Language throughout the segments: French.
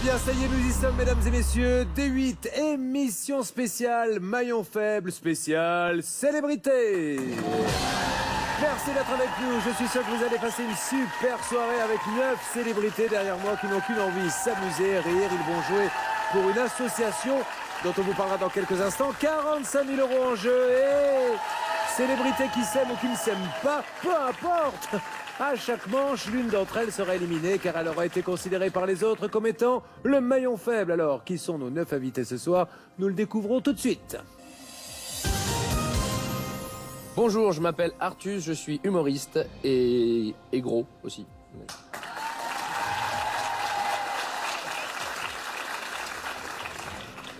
bien, ça y est, nous y sommes, mesdames et messieurs. D8, émission spéciale, maillon faible spécial, célébrité. Merci d'être avec nous. Je suis sûr que vous allez passer une super soirée avec 9 célébrités derrière moi qui n'ont qu'une envie, s'amuser, rire. Ils vont jouer pour une association dont on vous parlera dans quelques instants. 45 000 € en jeu et célébrités qui s'aiment ou qui ne s'aiment pas, peu importe. À chaque manche, l'une d'entre elles sera éliminée car elle aura été considérée par les autres comme étant le maillon faible. Alors, qui sont nos 9 invités ce soir? Nous le découvrons tout de suite. Bonjour, je m'appelle Artus, je suis humoriste et gros aussi.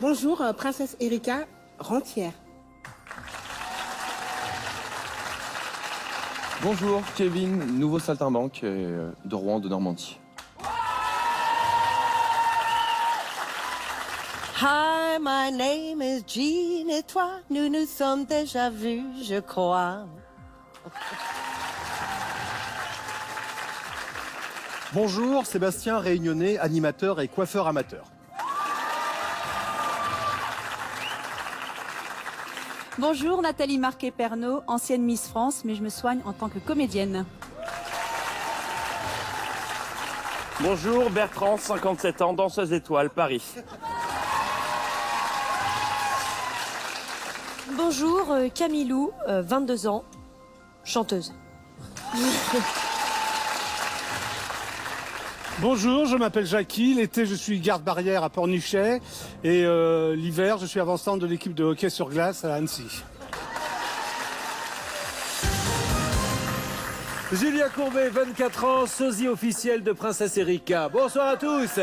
Bonjour, princesse Erika, rentière. Bonjour, Kevin, nouveau saltimbanque de Rouen de Normandie. Hi, my name is Jean et toi, nous nous sommes déjà vus, je crois. Bonjour, Sébastien Réunionnais, animateur et coiffeur amateur. Bonjour, Nathalie Marquet-Pernot, ancienne Miss France, mais je me soigne en tant que comédienne. Bonjour, Bertrand, 57 ans, danseuse étoile, Paris. Bonjour, Camilou, 22 ans, chanteuse. Bonjour, je m'appelle Jackie. L'été, je suis garde-barrière à Pornichet. Et l'hiver, je suis avant-centre de l'équipe de hockey sur glace à Annecy. Julia Courbet, 24 ans, sosie officielle de Princesse Erika. Bonsoir à tous.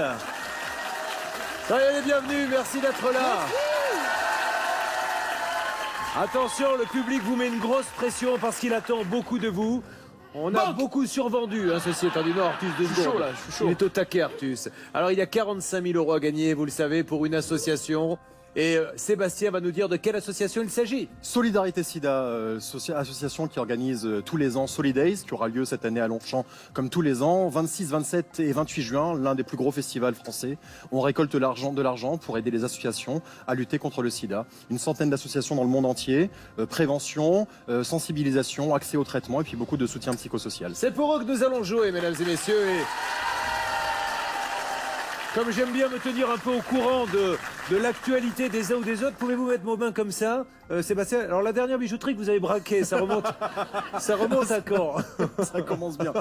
Soyez les bienvenus, merci d'être là. Attention, le public vous met une grosse pression parce qu'il attend beaucoup de vous. On a beaucoup survendu, hein, ceci étant dit. Non, Artus, deux secondes. Chaud, là, je suis chaud. Il est au taquet, Artus. Alors, il y a 45 000 € à gagner, vous le savez, pour une association. Et Sébastien va nous dire de quelle association il s'agit. Solidarité Sida, association qui organise tous les ans Solidays, qui aura lieu cette année à Longchamp comme tous les ans, 26, 27 et 28 juin, l'un des plus gros festivals français. On récolte de l'argent pour aider les associations à lutter contre le sida. Une centaine d'associations dans le monde entier, prévention, sensibilisation, accès au traitement et puis beaucoup de soutien psychosocial. C'est pour eux que nous allons jouer, mesdames et messieurs. Et comme j'aime bien me tenir un peu au courant de l'actualité des uns ou des autres, pouvez-vous mettre vos mains comme ça, Sébastien? Alors la dernière bijouterie que vous avez braquée, ça remonte à quand? Ça commence bien.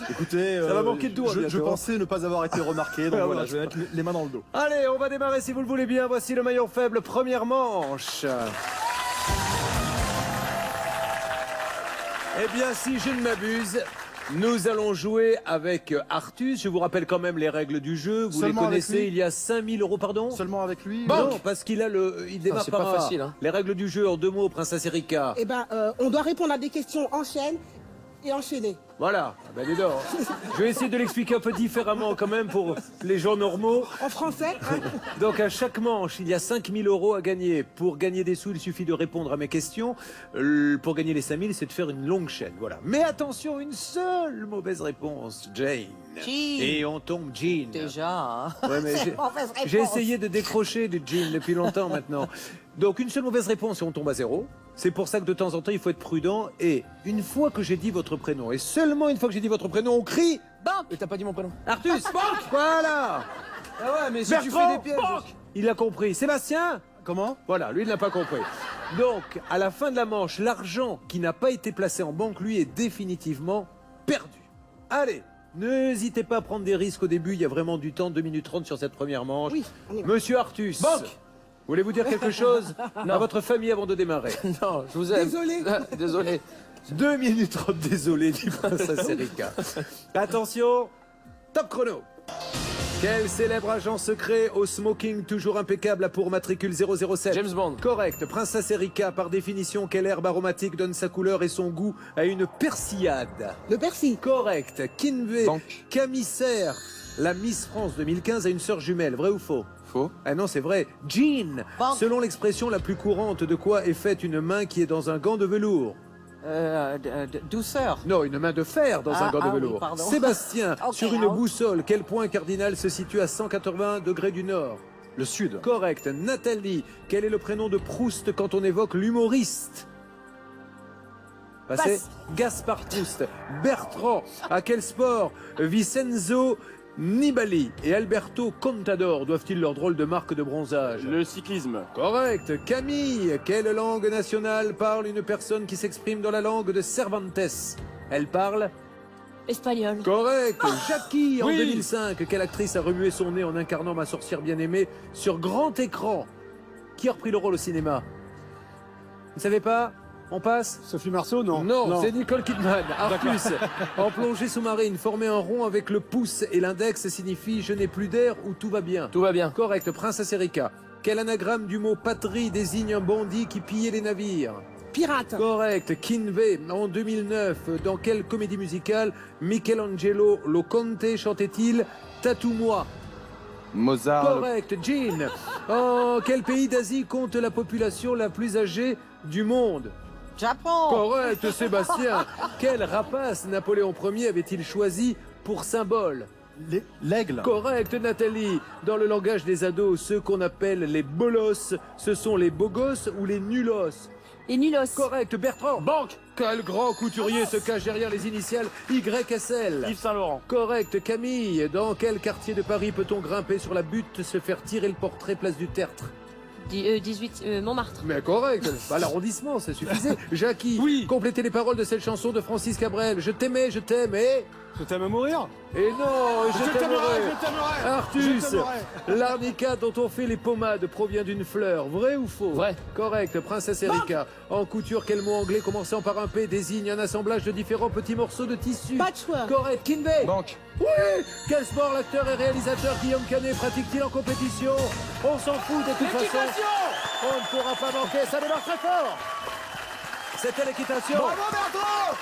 Écoutez, ça va manquer de doigts. je pensais ne pas avoir été remarqué, donc voilà, je vais mettre les mains dans le dos. Allez, on va démarrer si vous le voulez bien. Voici le maillon faible, première manche. Eh bien, si je ne m'abuse, nous allons jouer avec Artus. Je vous rappelle quand même les règles du jeu. Vous Seulement les connaissez. avec lui. Il y a 5 000 € pardon. Seulement avec lui. Non, parce qu'il a il démarre c'est par pas A. facile, hein. Les règles du jeu en 2 mots, princesse Erika. Eh ben, on doit répondre à des questions en chaîne et enchaîner. Voilà. Ah ben, dis donc. Je vais essayer de l'expliquer un peu différemment quand même pour les gens normaux. En français, hein. Donc à chaque manche, il y a 5 000 € à gagner. Pour gagner des sous, il suffit de répondre à mes questions. Pour gagner les 5 000, c'est de faire une longue chaîne. Voilà. Mais attention, une seule mauvaise réponse, Jane. Jean. Et on tombe Jean. Déjà, hein. Ouais, mais j'ai essayé de décrocher de Jean depuis longtemps maintenant. Donc une seule mauvaise réponse et on tombe à 0. C'est pour ça que de temps en temps, il faut être prudent. Et une fois que j'ai dit votre prénom, et seulement une fois que j'ai dit votre prénom, on crie Banque. Et t'as pas dit mon prénom. Artus. Voilà. Ah ouais, mais si tu fais Bertrand, des pièges... il a compris. Sébastien. Comment? Voilà, lui, il n'a pas compris. Donc, à la fin de la manche, l'argent qui n'a pas été placé en banque, lui, est définitivement perdu. Allez, n'hésitez pas à prendre des risques au début. Il y a vraiment du temps, 2 minutes 30 sur cette première manche. Oui, on y va. Monsieur Artus. Banque. Voulez-vous dire quelque chose à votre famille avant de démarrer? Non, je vous aime. Désolé. Désolé. 2 minutes 30, désolé, dit princesse Erika. Attention, top chrono. Quel célèbre agent secret au smoking toujours impeccable a pour matricule 007? James Bond. Correct. Princesse Erika, par définition, quelle herbe aromatique donne sa couleur et son goût à une persillade? Le persil. Correct. Kinvey, Banque. Camissaire, la Miss France 2015 a une sœur jumelle, vrai ou faux? Faux. Ah non, c'est vrai. Jean, Banque. selon l'expression la plus courante, de quoi est faite une main qui est dans un gant de velours? Douceur. Non, une main de fer dans un gant de oui, velours. pardon. Sébastien, Ok, sur une out. boussole, quel point cardinal se situe à 180 degrés du nord? Le sud. Correct. Nathalie, quel est le prénom de Proust quand on évoque l'humoriste? Passez. Gaspard Proust. Bertrand, à quel sport Vincenzo Nibali et Alberto Contador doivent-ils leur drôle de marque de bronzage? Le cyclisme. Correct. Camille, quelle langue nationale parle une personne qui s'exprime dans la langue de Cervantes? Elle parle? Espagnol. Correct. Jackie, en Oui. 2005, quelle actrice a remué son nez en incarnant ma sorcière bien-aimée sur grand écran? Qui a repris le rôle au cinéma? Vous ne savez pas? On passe? Sophie Marceau, non. Non, c'est Nicole Kidman. Artus, en plongée sous-marine, former un rond avec le pouce et l'index signifie je n'ai plus d'air ou tout va bien. Tout va bien. Correct. Princesse Erika, quel anagramme du mot patrie désigne un bandit qui pillait les navires? Pirate. Correct. Kinvey, en 2009, dans quelle comédie musicale Michelangelo Loconte chantait-il Tatoue-moi? Mozart. Correct. Jean, en quel pays d'Asie compte la population la plus âgée du monde? Japon. Correct. Sébastien, quel rapace Napoléon Ier avait-il choisi pour symbole? L'aigle. Correct, Nathalie. Dans le langage des ados, ceux qu'on appelle les bolos, ce sont les beaux gosses ou les nulos? Les nulos. Correct, Bertrand. Banque. Quel grand couturier se cache derrière les initiales YSL? Yves Saint-Laurent. Correct, Camille. Dans quel quartier de Paris peut-on grimper sur la butte, se faire tirer le portrait place du Tertre? 18 Montmartre. Mais correct, bah, l'arrondissement, ça suffisait. Jackie, Oui. complétez les paroles de cette chanson de Francis Cabrel. Je t'aimais, je t'aime et... Je t'aime à mourir. Et non, je t'aimerai. je t'aimerai. Artus, Je t'aimerai. l'arnica dont on fait les pommades provient d'une fleur. Vrai ou faux? Vrai. Correct. Princesse Erika. En couture, quel mot anglais commençant par un P désigne un assemblage de différents petits morceaux de tissu? Patchwork. Correct. Kinvey. Banque. Oui. Quel sport l'acteur et réalisateur Guillaume Canet pratique-t-il en compétition? On s'en fout de toute façon. On ne pourra pas manquer. Ça démarre très fort. C'était l'équitation. Bravo Bertrand.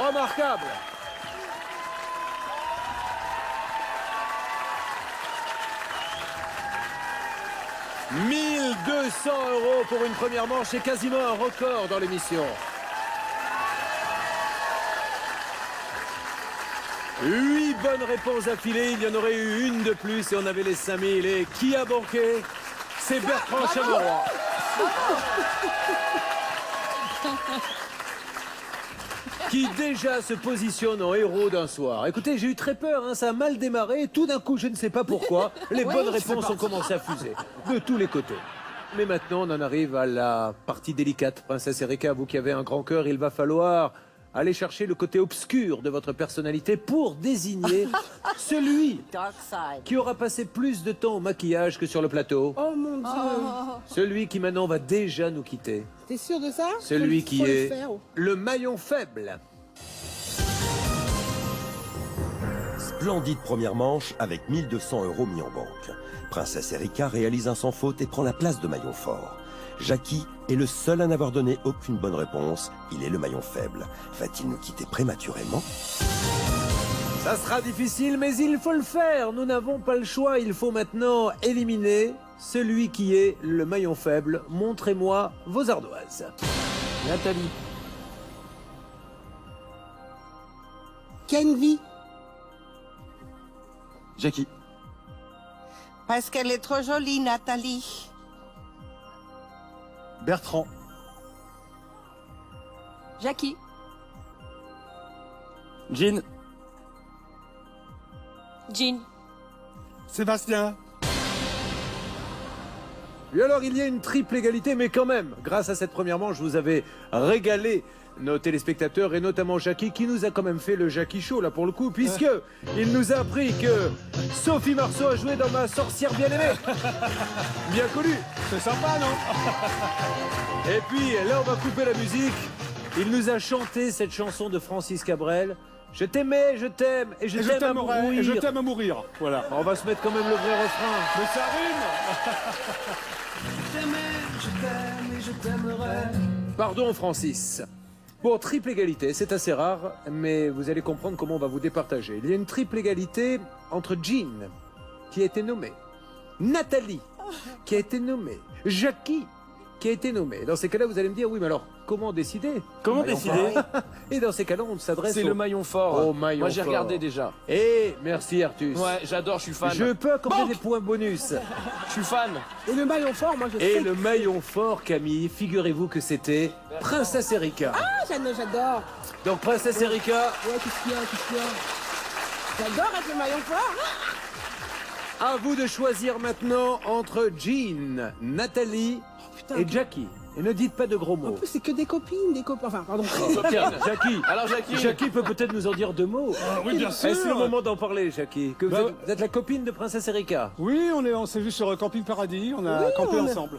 Remarquable. « 1200 € pour une première manche, c'est quasiment un record dans l'émission. 8 bonnes réponses affilées, il y en aurait eu une de plus et on avait les 5000. Et qui a banqué? C'est Bertrand Chameroy. Qui déjà se positionne en héros d'un soir. Écoutez, j'ai eu très peur, hein, ça a mal démarré. Tout d'un coup, je ne sais pas pourquoi, les bonnes réponses ont commencé à fuser. De tous les côtés. Mais maintenant, on en arrive à la partie délicate. Princesse Erika, vous qui avez un grand cœur, il va falloir aller chercher le côté obscur de votre personnalité pour désigner celui Dark side. qui aura passé plus de temps au maquillage que sur le plateau. Oh mon Dieu. Celui qui maintenant va déjà nous quitter. T'es sûr de ça? Celui Faut qui le est faire. le maillon faible. Splendide première manche avec 1200 € mis en banque. Princesse Erika réalise un sans faute et prend la place de maillon fort. Jackie est le seul à n'avoir donné aucune bonne réponse. Il est le maillon faible. Va-t-il nous quitter prématurément? Ça sera difficile, mais il faut le faire. Nous n'avons pas le choix. Il faut maintenant éliminer celui qui est le maillon faible. Montrez-moi vos ardoises. Nathalie. Kenvi. Jackie. Parce qu'elle est trop jolie, Nathalie. Bertrand. Jackie. Jean. Jean. Sébastien. Et alors, il y a une triple égalité, mais quand même, grâce à cette première manche, vous avez régalé nos téléspectateurs et notamment Jackie, qui nous a quand même fait le Jackie Show, là, pour le coup, puisque il nous a appris que Sophie Marceau a joué dans Ma sorcière bien-aimée. Bien connue. C'est sympa, non? Et puis, là, on va couper la musique. Il nous a chanté cette chanson de Francis Cabrel. Je t'aimais, je t'aime, et je Et je t'aime à t'aimerai, et mourir. je t'aime à mourir. Voilà. On va se mettre quand même le vrai refrain. Mais ça rime. Pardon, Francis. Bon, triple égalité, c'est assez rare, mais vous allez comprendre comment on va vous départager. Il y a une triple égalité entre Jean, qui a été nommée, Nathalie, qui a été nommée, Jackie, qui a été nommé. Dans ces cas-là, vous allez me dire, oui, mais alors, comment décider? Comment Maillon décider fort. Et dans ces cas-là, on s'adresse C'est au le maillon fort. au maillon Moi, j'ai fort. regardé déjà. Et merci Artus. Ouais, j'adore, je suis fan. Je peux accorder des points bonus. Je suis fan. Et le maillon fort, moi je Et sais. le maillon fort, Camille, figurez-vous que c'était Princesse Erika. Ah, j'adore. Donc Princesse Erika, Ouais, qu'est-ce qu'il y a J'adore être le maillon fort. à vous de choisir maintenant entre Jean, Nathalie Putain. et Jackie. Et ne dites pas de gros En mots. plus, c'est que des copines, des copains. Enfin, pardon. Tiens, Jackie. Alors, Jackie. Jackie peut peut-être nous en dire deux mots. Oui, bien sûr. Est-ce le moment d'en parler, Jackie? Que Bah, vous êtes la copine de Princesse Erika. Oui, on s'est vu sur Camping Paradis, on a Oui, campé on a- ensemble.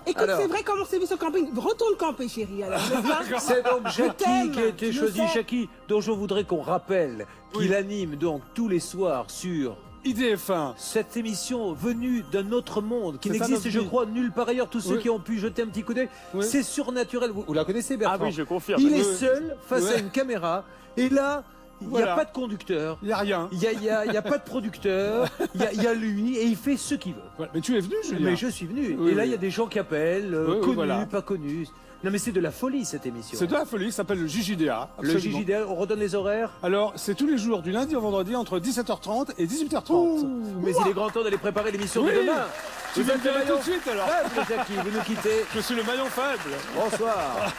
Écoute, Alors. c'est vrai comment on s'est vu sur le camping. Retourne camper, chérie. Alors, n'est-ce pas C'est donc Jackie t'aime, qui a été tu le choisi. sais. Jackie, dont je voudrais qu'on rappelle qu'il anime donc tous les soirs sur IDF1. cette émission venue d'un autre monde qui C'est un n'existe, je ovni. crois, nulle part ailleurs. Tous ceux Oui. qui ont pu jeter un petit coup d'œil, Oui. c'est surnaturel. Vous la connaissez, Bertrand? Ah oui, je confirme. Il est Oui. seul face Ouais. à une caméra et là, il n'y a Voilà. pas de conducteur. Il n'y a rien. Il n'y a pas de producteur, il y a lui et il fait ce qu'il veut. Ouais, mais tu es venu, Julien. Mais je suis venu. Oui, et là, oui. il y a des gens qui appellent, Oui, oui, connus, voilà. pas connus. Non, mais c'est de la folie, cette émission. C'est de la folie, ça s'appelle le JJDA. Le absolument. JJDL, on redonne les horaires. Alors, c'est tous les jours, du lundi au vendredi, entre 17h30 et 18h30. Mais il est grand temps d'aller préparer l'émission Oui. de demain. Tu Vous vas êtes me le dire tout maillon de suite, alors. faible, Jackie, vous nous quittez. Je suis le maillon faible. Bonsoir.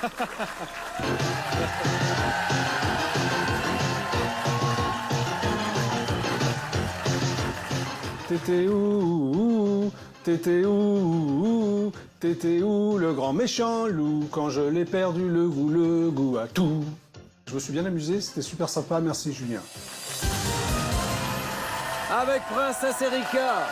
T'étais où, t'étais où, t'étais où, le grand méchant loup, quand je l'ai perdu le goût à tout. Je me suis bien amusé, c'était super sympa, merci Julien. Avec Princesse Erika.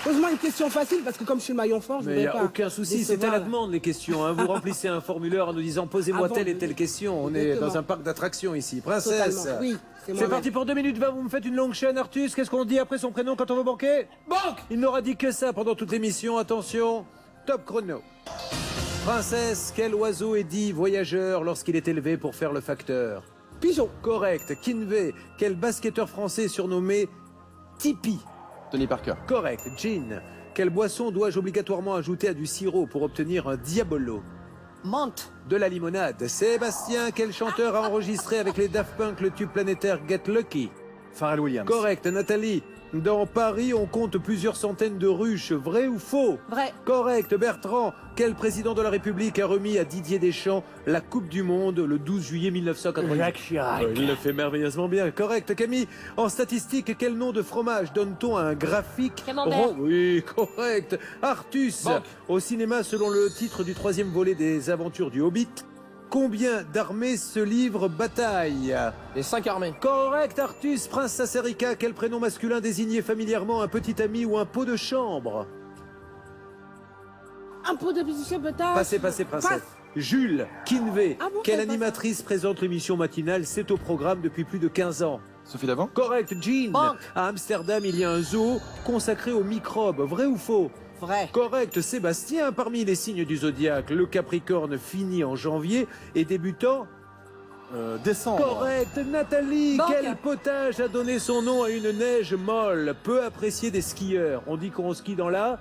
Pose-moi une question facile parce que comme je suis le maillon fort, je Mais il n'y voudrais a pas. aucun souci, c'est à décevoir. la demande les questions. Hein. Vous remplissez un formulaire en nous disant posez-moi Ah bon, telle et telle question. On est exactement. dans un parc d'attractions ici. Princesse. Totalement. Oui, c'est C'est moi-même. parti pour 2 minutes 20, vous me faites une longue chaîne, Artus. Qu'est-ce qu'on dit après son prénom quand on veut banquer? Banque. Il n'aura dit que ça pendant toute l'émission. Attention, top chrono. Princesse, quel oiseau est dit voyageur lorsqu'il est élevé pour faire le facteur? Pigeon. Correct. Kinvey, quel basketteur français surnommé Tipeee? Tony Parker. Correct. Jean, quelle boisson dois-je obligatoirement ajouter à du sirop pour obtenir un diabolo? Menthe. De la limonade. Sébastien, quel chanteur a enregistré avec les Daft Punk le tube planétaire Get Lucky? Pharrell Williams. Correct. Nathalie, dans Paris, on compte plusieurs centaines de ruches. Vrai ou faux? Vrai. Correct. Bertrand, quel président de la République a remis à Didier Deschamps la Coupe du Monde le 12 juillet 1990? Jacques Chirac. Il le fait merveilleusement bien. Correct. Camille, en statistique, quel nom de fromage donne-t-on à un graphique Camembert. rond? Oui, correct. Artus, Banque. au cinéma, selon le titre du 3e volet des aventures du Hobbit, combien d'armées se livrent bataille? Les 5 armées. Correct, Artus. Princesse Erika, quel prénom masculin désignait familièrement un petit ami ou un pot de chambre? Un pot de biscuit peut-être. Passez, princesse. Passe. Jules Kinvey, Ah bon, quelle quelle animatrice présente l'émission matinale? C'est au programme depuis plus de 15 ans. Sophie Davant. Correct, Jean. Banque. À Amsterdam, il y a un zoo consacré aux microbes. Vrai ou faux? Vrai. Correct, Sébastien. Parmi les signes du zodiaque, le Capricorne finit en janvier et débutant. Décembre. Correct, Nathalie. Banque. Quel potage a donné son nom à une neige molle, peu appréciée des skieurs? On dit qu'on skie dans la...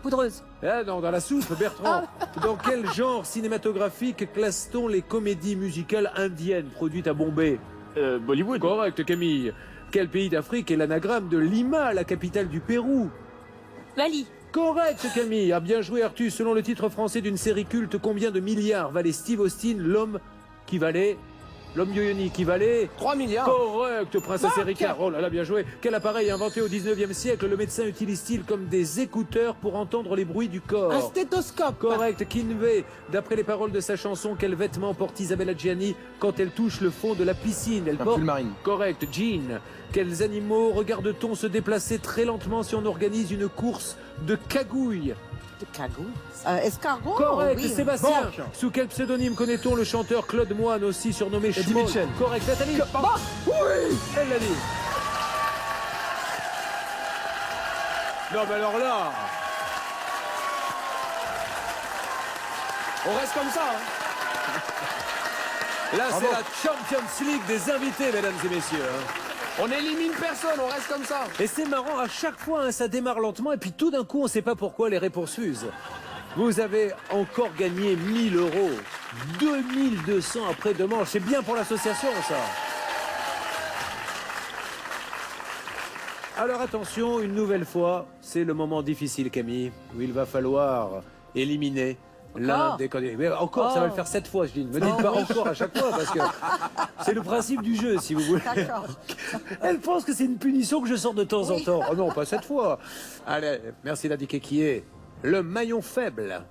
Poudreuse. Ah non, dans la soupe, Bertrand. Dans quel genre cinématographique classe-t-on les comédies musicales indiennes produites à Bombay? Bollywood. Correct, Camille. Quel pays d'Afrique est l'anagramme de Lima, la capitale du Pérou? Mali. Correct, Camille. Ah, bien joué, Arthus. Selon le titre français d'une série culte, combien de milliards valait Steve Austin, l'homme qui valait... L'homme yo-yoni qui valait... 3 milliards. Correct, Princesse Banque. Erika. Oh là là, bien joué. Quel appareil inventé au 19e siècle le médecin utilise-t-il comme des écouteurs pour entendre les bruits du Un corps? stéthoscope. Correct, Kinvey. D'après les paroles de sa chanson, quel vêtement porte Isabelle Adjani quand elle touche le fond de la piscine? Elle Un porte... pull marine. Correct, Jean. Quels animaux regarde-t-on se déplacer très lentement si on organise une course de cagouille? De cagou. Escargot. Correct, oui. Sébastien. Banque. Sous quel pseudonyme connaît-on le chanteur Claude Moine, aussi surnommé Eddie Schmoll? Mitchell. Correct, Nathalie. Oui, elle l'a dit. Non, mais alors là... On reste comme ça. Hein. Là, c'est la Champions League des invités, mesdames et messieurs. On élimine personne, on reste comme ça. Et c'est marrant, à chaque fois, hein, ça démarre lentement et puis tout d'un coup, on ne sait pas pourquoi les réponses fusent. Vous avez encore gagné 1000 euros. 2200 après deux manches. C'est bien pour l'association, ça. Alors attention, une nouvelle fois, c'est le moment difficile, Camille, où il va falloir éliminer l'un des candidats. Mais encore, ça va le faire 7 fois, je dis. Ne me dites pas encore à chaque fois, parce que c'est le principe du jeu, si vous voulez. D'accord. Elle pense que c'est une punition que je sors de temps en temps. Oh non, pas cette fois. Allez, merci d'indiquer qui est le maillon faible.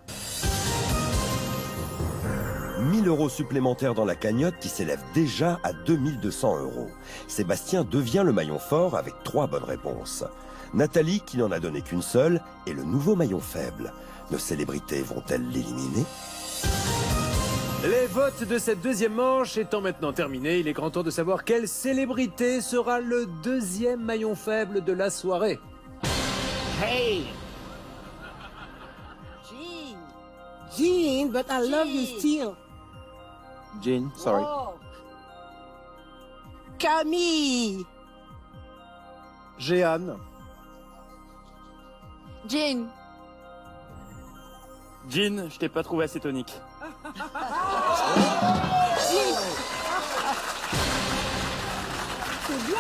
1000 euros supplémentaires dans la cagnotte qui s'élève déjà à 2200 euros. Sébastien devient le maillon fort avec 3 bonnes réponses. Nathalie, qui n'en a donné qu'une seule, est le nouveau maillon faible. Nos célébrités vont-elles l'éliminer? Les votes de cette deuxième manche étant maintenant terminés, il est grand temps de savoir quelle célébrité sera le deuxième maillon faible de la soirée. Hey! Jean. Jean, but I love you still. Jean, sorry. Oh. Camille. Jeanne. Jean. Jean, je t'ai pas trouvé assez tonique. C'est bien.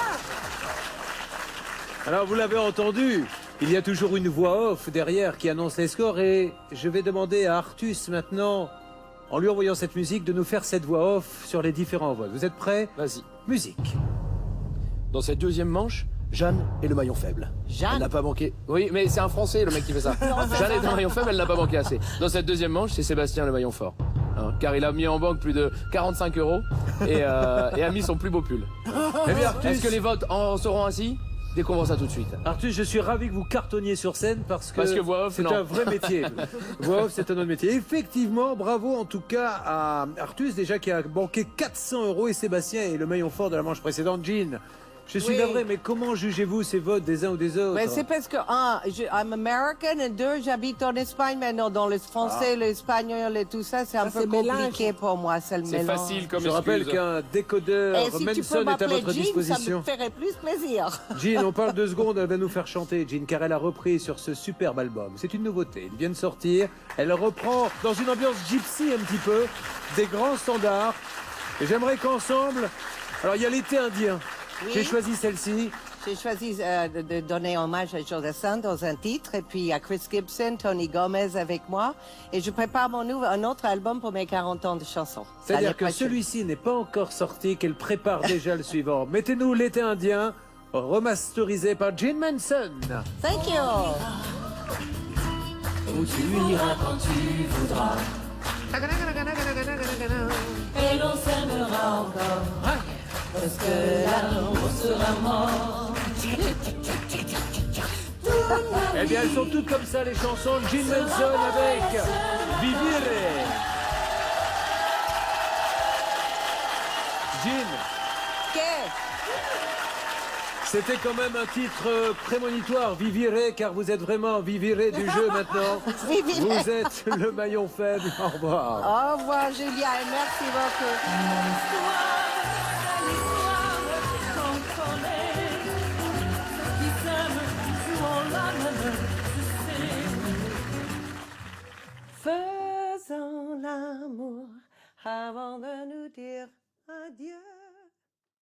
Alors vous l'avez entendu, il y a toujours une voix off derrière qui annonce les scores et je vais demander à Artus maintenant, en lui envoyant cette musique, de nous faire cette voix off sur les différents votes. Vous êtes prêts? Vas-y. Musique. Dans cette deuxième manche, Jeanne est le maillon faible. Jeanne. Elle n'a pas manqué. Oui, mais c'est un Français, le mec qui fait ça. Jeanne est le maillon faible, elle n'a pas manqué assez. Dans cette deuxième manche, c'est Sébastien le maillon fort. Hein, car il a mis en banque plus de 45 euros et a mis son plus beau pull. Eh bien, Artus, Est-ce que les votes en seront ainsi? Découvrons ça tout de suite. Artus, je suis ravi que vous cartonniez sur scène parce que voix off, c'est non. un vrai métier. Voix off, c'est un autre métier. Effectivement, bravo en tout cas à Artus, déjà qui a banqué 400 euros et Sébastien est le maillon fort de la manche précédente. Jean, je suis Oui. navré, mais comment jugez-vous ces votes des uns ou des autres? Mais c'est parce que, I'm American, et 2, j'habite en Espagne maintenant, dans le français, l'espagnol et tout ça, c'est un peu c'est compliqué pour moi, c'est le C'est mélange. facile comme Je rappelle qu'un décodeur Et si tu peux Manson est à m'appeler votre Jean, disposition. ça me ferait plus plaisir. Jean, on parle 2 secondes, elle va nous faire chanter, Jean, car elle a repris sur ce superbe album. C'est une nouveauté, il vient de sortir. Elle reprend dans une ambiance gypsy un petit peu, des grands standards. Et j'aimerais qu'ensemble... Alors il y a l'été indien. Oui. J'ai choisi celle-ci. J'ai choisi de donner hommage à Jodassin dans un titre, et puis à Chris Gibson, Tony Gomez avec moi. Et je prépare un autre album pour mes 40 ans de chansons. C'est-à-dire que celui-ci n'est pas encore sorti, qu'elle prépare déjà le suivant. Mettez-nous l'été indien, remasterisé par Gene Manson. Thank you. Où tu iras quand tu voudras. Et l'on s'aimera encore. Parce que l'amour sera mort. Eh bien, elles sont toutes comme ça, les chansons de Gene Manson avec Vivire. Gene, c'était quand même un titre prémonitoire, Vivire, car vous êtes vraiment Vivire du jeu maintenant. Vivire. Vous êtes le maillon faible. Au revoir. Au revoir, Julia, et merci beaucoup.